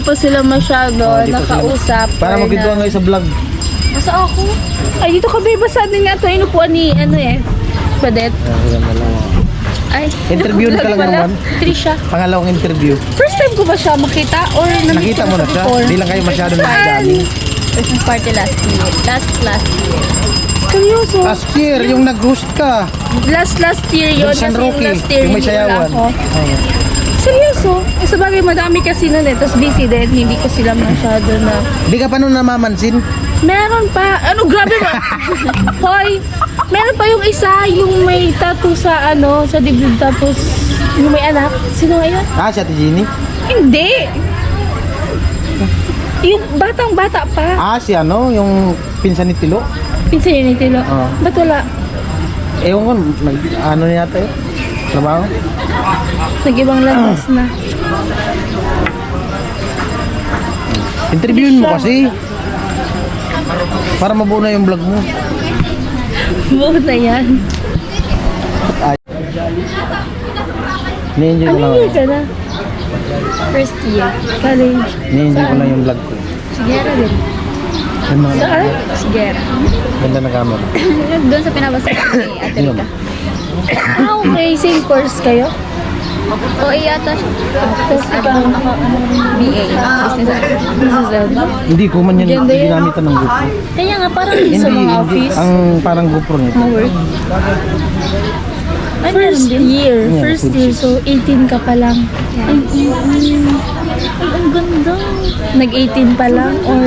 pa sila masyado Di pa sila- nakausap. Para or magkwentuhan na- kayo sa vlog. Masa ako? Ay, dito ka babe, basa din nga ito. Inupuan ni, ano eh, Padet. Ayan na lang. Ay, Interview ka lang pala. naman. Trisha. Pangalawang interview. First time ko ba siya makita? Or Nakita mo na siya? before? Hindi lang kayo masyado Saan? nagdami. Christmas party last year. Last year. Seryoso? Last year, yung nag-host ka. Last year yun. Yung San Kasi Roque, last year yung may hindi wala sayawan. ako. Oo. Seryoso? Eh, sabagay madami kasi nun eh. Tapos busy din. Hindi ko sila masyado na... Di ka pa nun namamansin? Meron pa. Ano, grabe ba? Hoy, meron pa yung isa, yung may tattoo sa ano, sa dibdib, tapos yung may anak. Sino nga yun? Ah, si Ate Jenny? Hindi. Yung batang-bata pa. Ah, si ano, yung pinsan ni Tilo? Pinsan yun ni Tilo. Oo. Ba't wala? Ewan ko, ano yata yun? Trabaho? Nag-ibang landas na. Interviewin mo kasi. Para mabuo na yung vlog mo. Buo na yan. Ay. Ni-enjoy ko Ano lang. year ka na? First year. College. Ni-enjoy ko lang yung vlog ko. Sigera din. Ganda na, Saan? Sigera. ganda na camera. Doon sa pinabasa ko ni Ate Yun. Rita. Ah, okay. Same course kayo? O yata siya. Tapos ibang BA. Business business. Hindi ko man yan Ganda yun. ginamitan ng GoPro. Kaya nga, parang sa mga office. Ang parang GoPro nito. Work. First year. Yeah, First good year. shit. So, 18 ka pa lang. Ay, ang ganda. Nag-18 pa lang or...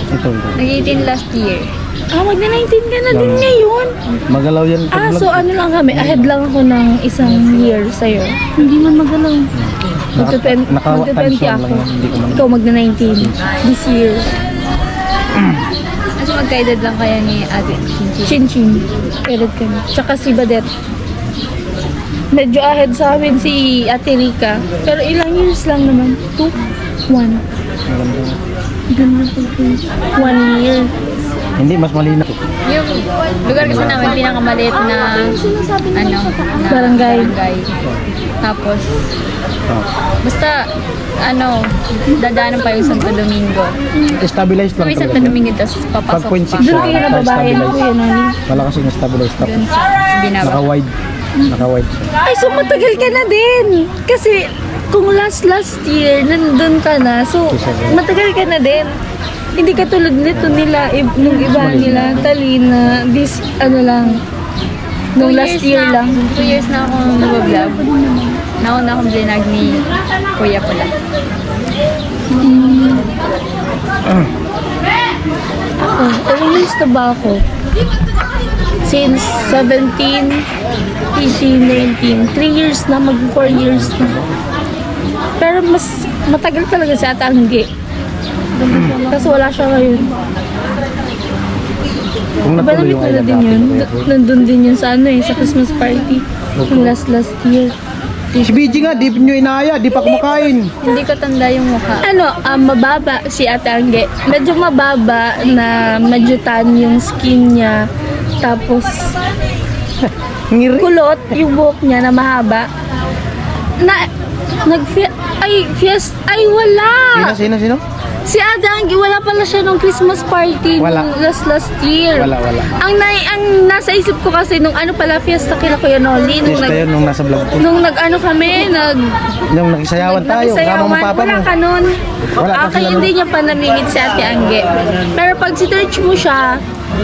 Ito. Nag-18 last year. Ah, magna-19 ka na din Lang. ngayon. Magalaw yan pag Ah, vlog. so ano lang kami. Ahead lang ako ng isang year sa'yo. Hindi man magalaw. Magta-20 Naka-times one ako. lang yan, hindi ko man. Ikaw magna-19 this year. Kasi magkaedad lang kaya ni Ate Chinchi. Chin-chin. Edit kami. Tsaka si Badet. Medyo ahead sa amin si Ate Rica. Pero ilang years lang naman. 2? 1. Maganda. Ganda po. 1 year. Hindi, mas malinaw. Yung lugar kasi namin pinakamaliit na ano, na Barangay. Tapos Ah. basta ano, dadaanan pa yung Santo Domingo. Stabilized lang May Santo talaga. Domingo tapos papasok 5.6 pa. Doon kayo nababahay na po yun, Nani. Wala kasing stabilized. Tapos Doon sa Binawa. naka-wide. Naka-wide siya. Ay, so matagal ka na din. Kasi kung last year, nandun ka na. So, matagal ka na din. Hindi ka tulad nito nila, nung iba nila, Talina, this, ano lang, nung last year lang. 2 years na akong nag-vlog. Nauna akong blinag ni Kuya pala. Ako, ilang years na ba ako? Since 17, 18, 19, 3 years na, mag 4 years na. Pero mas matagal talaga si Ate Angge. Kasi wala siya ngayon. Kung Diba natuloy namit yung na island din natin, yun? Kuya Paul. Nandun din yun sa ano eh, sa Christmas party. Yung last year. Si BG nga, di nyo inaya, di pa kumakain. Hindi ko tanda yung mukha. Ano, mababa si Ate Angge. Medyo mababa na medyo tan yung skin niya. Tapos, Ngiri. kulot yung buhok niya na mahaba. Na, ay wala! Sino? Si Ate Angge, wala pala siya nung Christmas party Wala. nung last year. Wala. Ang nasa isip ko kasi nung ano pala, fiesta kila Kuya Noli. Testa yun nung nasa vlog ko. Nung nag-ano kami, Nung nakisayawan tayo, kasama mo papa wala mo. ka nun. Wala pa Kaya sila hindi niya pa namingit si Ate Angge. Pero pag si-search mo siya,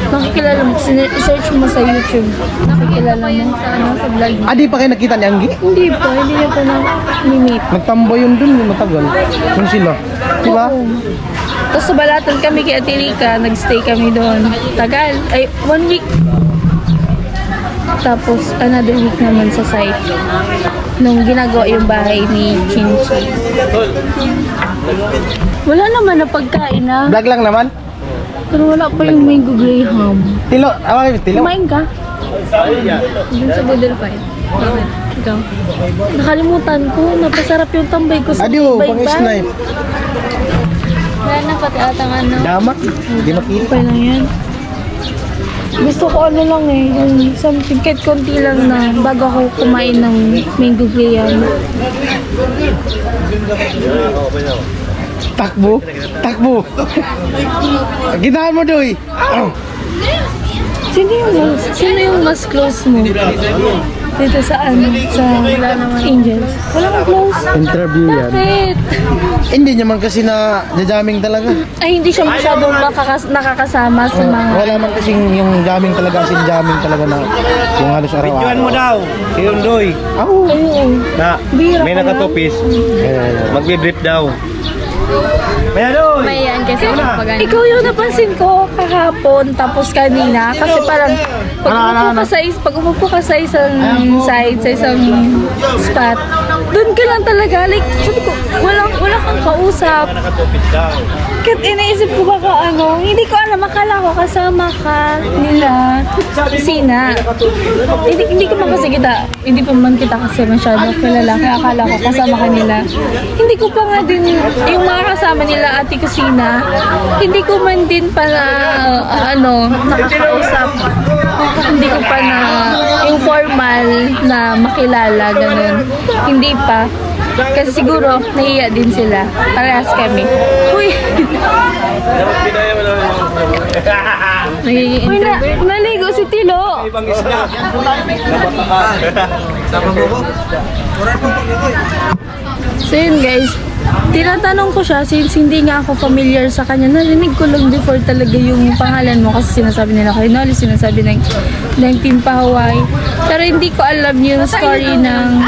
makikilala mo, search mo sa YouTube, makikilala mo sa ano, sa vlog niya. Ah, di pa kayo nakita ni Anggi? Hindi niya pa na-meet. Nagtambo yun dun, yung matagal. Yung sila. Diba? Oo. Tapos sa Balatan kami kay Ate Rica, nagstay kami doon. Tagal. Ay, 1 week. Tapos another week naman sa site. Nung ginagawa yung bahay ni Chinchi. Wala naman na pagkain na. Vlog lang naman. Pero wala pa yung mango graham. Tilo, Tilo. Kumain ka? Dun sa Budel Fight. Bakit? Ikaw. Nakalimutan ko. Napasarap yung tambay ko sa Adio, Baybay. pang-snipe. Wala na pati atang ano. Damak, hindi makita. Okay lang yan. Gusto ko ano lang eh, yung something kahit konti lang na bago ako kumain ng mango graham. Takbo. Takbo. Ginahan mo, Doy. Sino yung mas close mo? Dito sa Angels. Wala kang close? Interview yan. Bakit? Hindi naman kasi na jamming talaga. Ay, hindi siya masyadong nakakasama sa mga... Wala man kasing yung jamming talaga, sin jamming talaga na yung halos araw-araw. Videoan mo daw, si Undoy. Ayun. Na, Bira may ka nakatupis. Eh, Magbe-brief daw. May ano? May yan kasi pag ano. Ikaw yung napansin ko kahapon tapos kanina kasi parang pag umupo ka sa isang side, sa isang spot, doon ka lang talaga. Like, sabi ko, wala kang kausap. Nakatupis daw. Kahit iniisip ko baka hindi ko alam, akala ko kasama ka nila, Sina. Hindi ko man kasi hindi pa man kita kasi masyado kilala, kaya akala ko kasama ka nila. Hindi ko pa nga din, yung mga kasama nila Ate Kusina, hindi ko man din pa na, nakakausap. Hindi ko pa na, yung formal na makilala, ganun. Hindi pa. Kasi siguro, nahiya din sila. Parehas kami. Uy! Nagiging Uy, introvert. naligo si Tilo! Ibang isla. So yun guys, tinatanong ko siya since hindi nga ako familiar sa kanya. Narinig ko lang before talaga yung pangalan mo kasi sinasabi nila kay Nolly, sinasabi ng Team Hawaii. Pero hindi ko alam yung story ng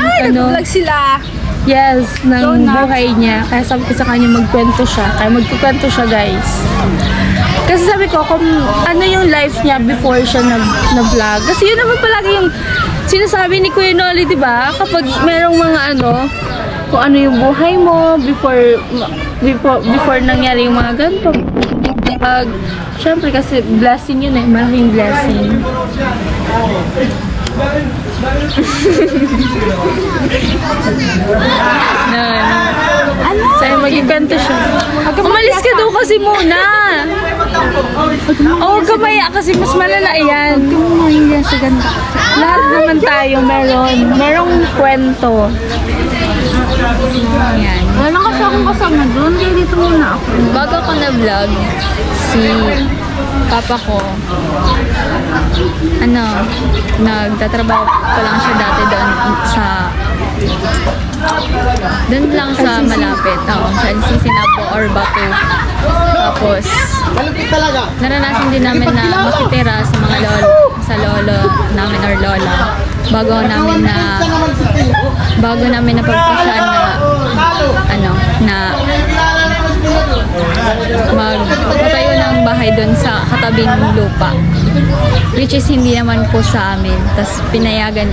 sila. yes, ng buhay niya. Kaya sabi ko sa kanya magkwento siya. Kaya magkukwento siya guys. Kasi sabi ko kung ano yung life niya before siya na-vlog. Kasi yun naman palagi yung sinasabi ni Kuya Nolly, di ba? Kapag merong mga kung ano yung buhay mo before nangyari yung mga ganito. Syempre kasi blessing yun malaking blessing. Sa'yo maging kanto siya. Umalis ka daw kasi muna. Oo, gamaya kasi mas malala yan. Lahat naman tayo merong kwento. Yan. Wala kasi akong kasama doon, kaya dito muna ako. Bago ako na-vlog, si papa ko, nagtatrabaho pa lang siya dati doon lang sa malapit, sa LCC na po or Bato. Tapos, naranasan din namin na makitira sa mga lolo namin or lola bago namin napagpasyan na magpatayo ng bahay doon sa katabing lupa, which is hindi naman po sa amin. Tapos pinayagan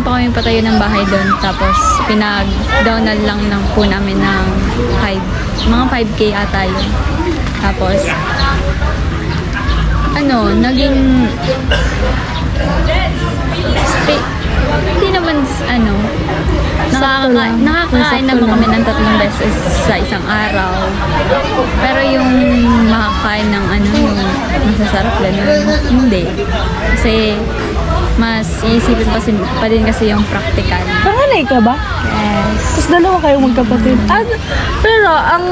pa kami patayo ng bahay doon. Tapos pinag-downal lang po namin ng mga 5K ata yun. Tapos naging hindi naman nakakain naman kami ng 3 beses sa isang araw. Pero yung makakain ng yung masasarap ganun, hindi. Kasi mas iisipin pa din kasi yung practical. Panganay ka ba? Yes. Tapos dalawa kayong magkapatid. Pero ang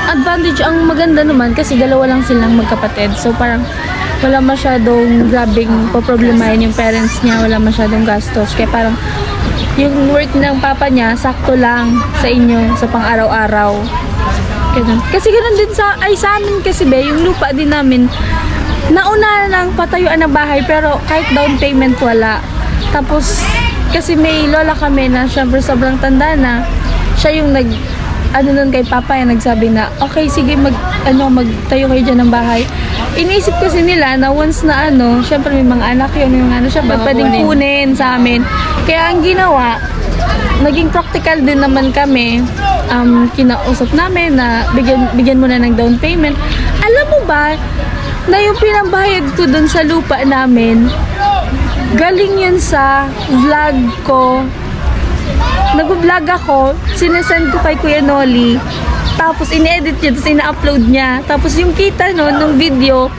advantage, ang maganda naman kasi dalawa lang silang magkapatid. So parang wala masyadong grabing poproblemahin yung parents niya, wala masyadong gastos. Kaya parang yung work ng papa niya, sakto lang sa inyo, sa pang-araw-araw. Ganun. Kasi ganun din sa amin kasi yung lupa din namin, nauna lang patayuan ng bahay pero kahit down payment wala. Tapos kasi may lola kami na syempre sobrang tanda na, siya yung nun kay papa yung nagsabi na okay sige magtayo kayo dyan ng bahay. Iniisip kasi nila na once na syempre may mga anak yun, yung syempre pwedeng kunin sa amin. Kaya ang ginawa, naging practical din naman kami. Kinausap namin na bigyan mo na ng down payment. Alam mo ba na yung pinambayad ko dun sa lupa namin, galing yun sa vlog ko. Nag-vlog ako, sinesend ko kay Kuya Nolly, tapos ini-edit niya, tapos ina-upload niya. Tapos yung kita ng video,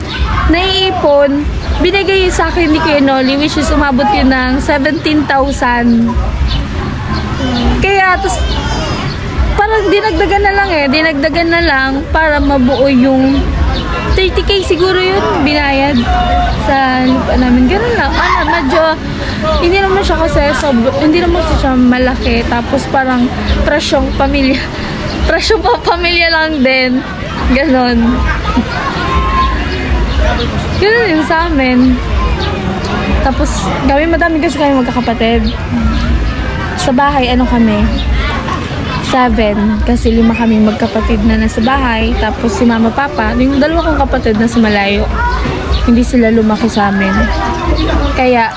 naiipon, binigay sa akin ni Kuya Nolly, which is umabot yun ng 17,000. Kaya, tapos, parang dinagdagan na lang dinagdagan na lang para mabuo yung 30K siguro yun binayad sa lupa namin. Ganun lang. Medyo, hindi naman siya kasi, hindi naman siya malaki. Tapos parang trasyong pamilya. Trasyong pamilya lang din. Ganon. Ganun yung sa amin. Tapos, madami kasi kami magkakapatid. Sa bahay, kami? 7. Kasi 5 kaming magkapatid na nasa bahay. Tapos si mama, papa, yung 2 kong kapatid na sa malayo. Hindi sila lumaki sa amin. Kaya,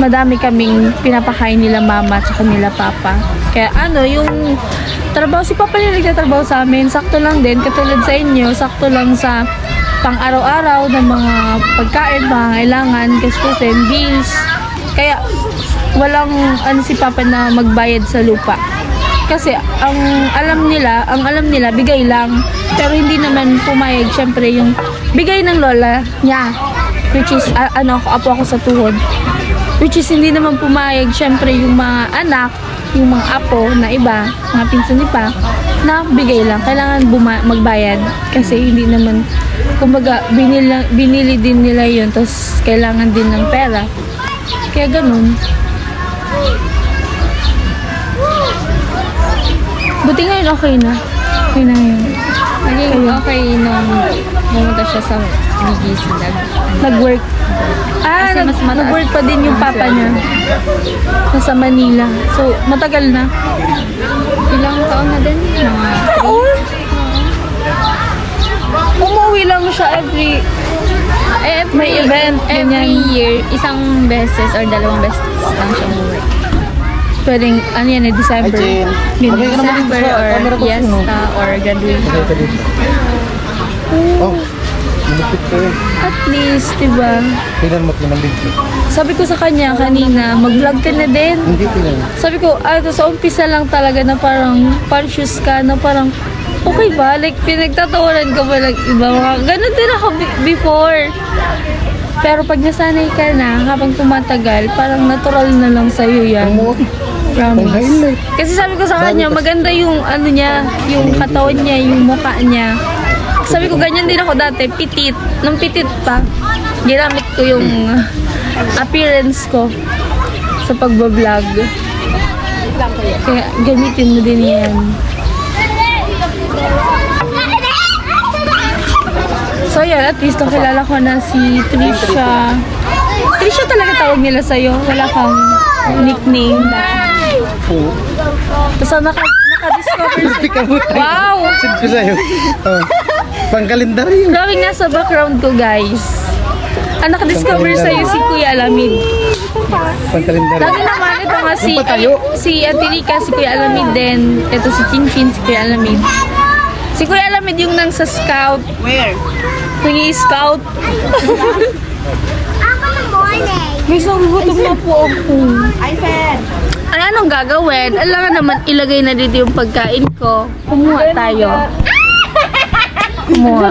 madami kaming pinapakain nila mama at nila papa. Kaya yung trabaho, si papa nila nagtatrabaho sa amin. Sakto lang din, katulad sa inyo, sakto lang sa pang-araw-araw ng mga pagkain, mga kailangan, gastusin, bills. Kaya, walang si papa na magbayad sa lupa. Kasi ang alam nila bigay lang, pero hindi naman pumayag syempre yung bigay ng lola niya, which is apo ako sa tuhod, which is hindi naman pumayag syempre yung mga anak, yung mga apo na iba, mga pinsan ni pa, na bigay lang, kailangan magbayad kasi hindi naman, kumbaga binili din nila yun, tapos kailangan din ng pera, kaya ganun. Buti ngayon okay na. Okay na ngayon. Naging okay nung pumunta siya sa BGC. Nag-work. Kasi mas mataas. Nag-work pa din yung papa niya. Nasa Manila. So, matagal na. Ilang taon na din? Mga Umuwi lang siya may event. Every year, isang beses or 2 beses lang siya umuwi. Pwedeng, December. Hi, Jen. Ganyan. Okay ka naman dito December sa or camera ko. fiesta or graduation. Okay ka dito. Oh, malupit ko yun. At least, diba? Kailan mo naman dito? Sabi ko sa kanya kanina, mag-vlog ka na din. Hindi kailan. Sabi ko, sa umpisa lang talaga na parang conscious ka, na parang, okay ba? Like, pinagtatawanan ka ba ng iba? Ganon din ako before. Pero pag nasanay ka na, habang tumatagal, parang natural na lang sa'yo yan. Promise. Kasi sabi ko sa kanya, maganda yung yung katawan niya, yung mukha niya. Sabi ko, ganyan din ako dati, pitit. Nung pitit pa, ginamit ko yung appearance ko sa pagbablog. Kaya gamitin mo din yan. So yan, at least nakilala ko na si Trisha. Trisha talaga tawag nila sa'yo. Wala kang nickname. Tapos naka-discover. Wow! Sit ko sa'yo. Oh. Pang-kalendaryo. Grabe nga sa background ko, guys. Ang naka-discover sa'yo si Kuya Alamid. Pang-kalendaryo. Dati naman ito nga Yung patayo. si Ate Rica, si Kuya Alamid din. Ito si Chinchin, si Kuya Alamid. Si Kuya Alamid yung nang sa scout. Where? Nang-i-scout. Guys, nagugutom na po ako. Anong gagawin? Alangan naman ilagay na dito yung pagkain ko. Kumuha tayo. Kumuha.